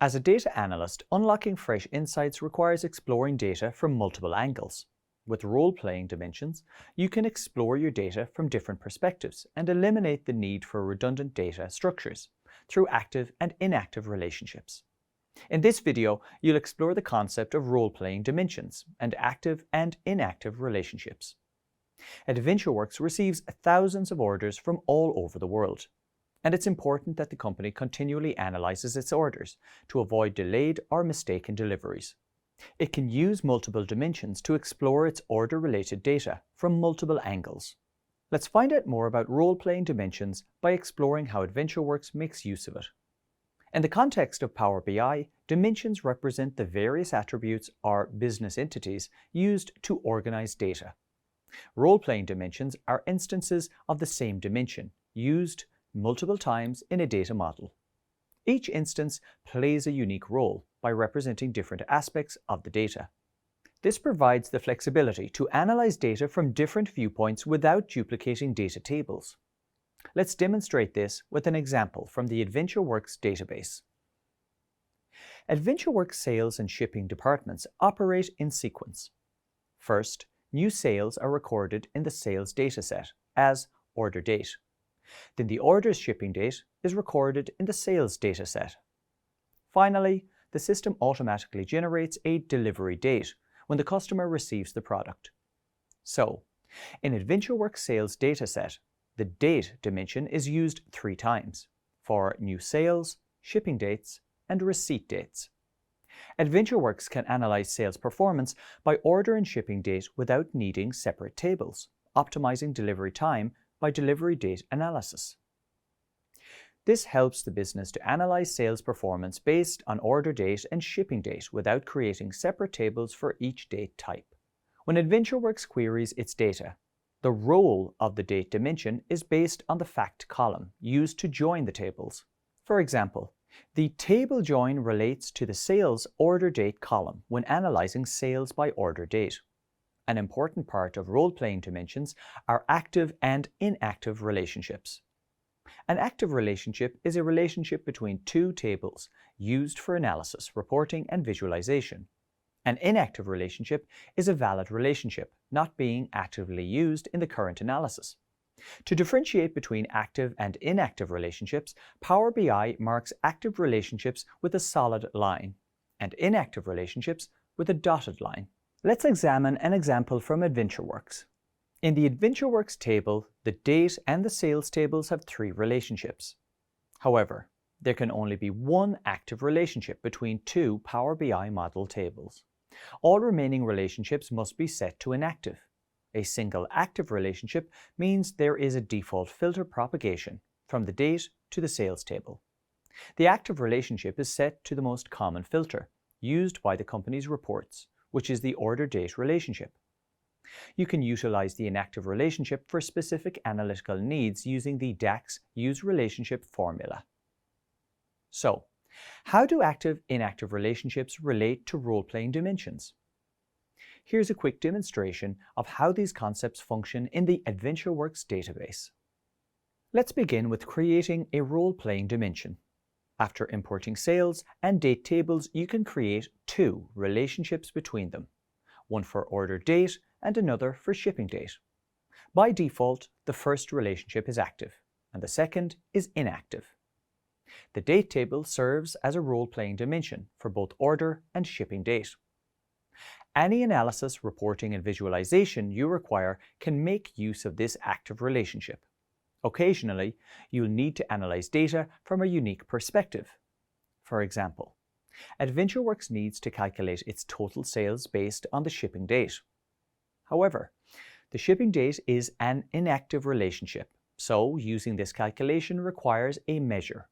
As a data analyst, unlocking fresh insights requires exploring data from multiple angles. With role-playing dimensions, you can explore your data from different perspectives and eliminate the need for redundant data structures through active and inactive relationships. In this video, you'll explore the concept of role-playing dimensions and active and inactive relationships. AdventureWorks receives thousands of orders from all over the world, and it's important that the company continually analyzes its orders to avoid delayed or mistaken deliveries. It can use multiple dimensions to explore its order-related data from multiple angles. Let's find out more about role-playing dimensions by exploring how AdventureWorks makes use of it. In the context of Power BI, dimensions represent the various attributes or business entities used to organize data. Role-playing dimensions are instances of the same dimension, used multiple times in a data model. Each instance plays a unique role by representing different aspects of the data. This provides the flexibility to analyze data from different viewpoints without duplicating data tables. Let's demonstrate this with an example from the AdventureWorks database. AdventureWorks sales and shipping departments operate in sequence. First, new sales are recorded in the sales dataset as order date. Then the order's shipping date is recorded in the sales dataset. Finally, the system automatically generates a delivery date when the customer receives the product. So, in AdventureWorks sales dataset, the date dimension is used 3 times for new sales, shipping dates, and receipt dates. AdventureWorks can analyze sales performance by order and shipping date without needing separate tables, optimizing delivery time by delivery date analysis. This helps the business to analyze sales performance based on order date and shipping date without creating separate tables for each date type. When AdventureWorks queries its data, the role of the date dimension is based on the fact column used to join the tables. For example, the table join relates to the sales order date column when analyzing sales by order date. An important part of role-playing dimensions are active and inactive relationships. An active relationship is a relationship between 2 tables used for analysis, reporting, and visualization. An inactive relationship is a valid relationship, not being actively used in the current analysis. To differentiate between active and inactive relationships, Power BI marks active relationships with a solid line and inactive relationships with a dotted line. Let's examine an example from AdventureWorks. In the AdventureWorks table, the date and the sales tables have 3 relationships. However, there can only be 1 active relationship between 2 Power BI model tables. All remaining relationships must be set to inactive. A single active relationship means there is a default filter propagation from the date to the sales table. The active relationship is set to the most common filter used by the company's reports, which is the order date relationship. You can utilize the inactive relationship for specific analytical needs using the DAX use relationship formula. So, how do active-inactive relationships relate to role-playing dimensions? Here's a quick demonstration of how these concepts function in the AdventureWorks database. Let's begin with creating a role-playing dimension. After importing sales and date tables, you can create 2 relationships between them, one for order date and another for shipping date. By default, the first relationship is active and the second is inactive. The date table serves as a role-playing dimension for both order and shipping date. Any analysis, reporting, and visualization you require can make use of this active relationship. Occasionally, you'll need to analyze data from a unique perspective. For example, AdventureWorks needs to calculate its total sales based on the shipping date. However, the shipping date is an inactive relationship, so using this calculation requires a measure.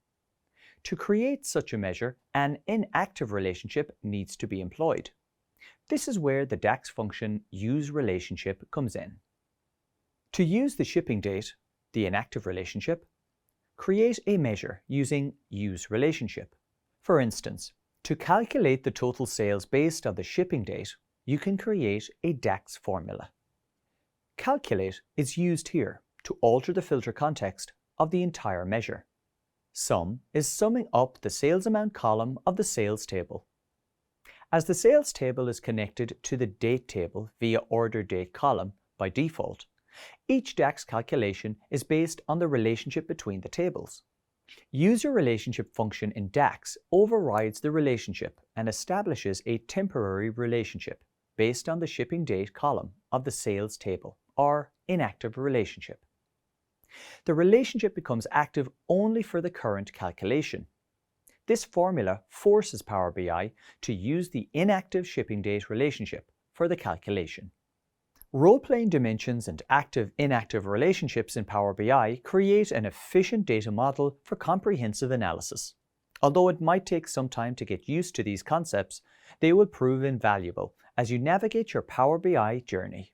To create such a measure, an inactive relationship needs to be employed. This is where the DAX function useRelationship comes in. To use the shipping date, the inactive relationship, create a measure using useRelationship. For instance, to calculate the total sales based on the shipping date, you can create a DAX formula. Calculate is used here to alter the filter context of the entire measure. Sum is summing up the sales amount column of the sales table. As the sales table is connected to the date table via order date column by default, each DAX calculation is based on the relationship between the tables. User relationship function in DAX overrides the relationship and establishes a temporary relationship based on the shipping date column of the sales table, or inactive relationship. The relationship becomes active only for the current calculation. This formula forces Power BI to use the inactive shipping date relationship for the calculation. Role-playing dimensions and active-inactive relationships in Power BI create an efficient data model for comprehensive analysis. Although it might take some time to get used to these concepts, they will prove invaluable as you navigate your Power BI journey.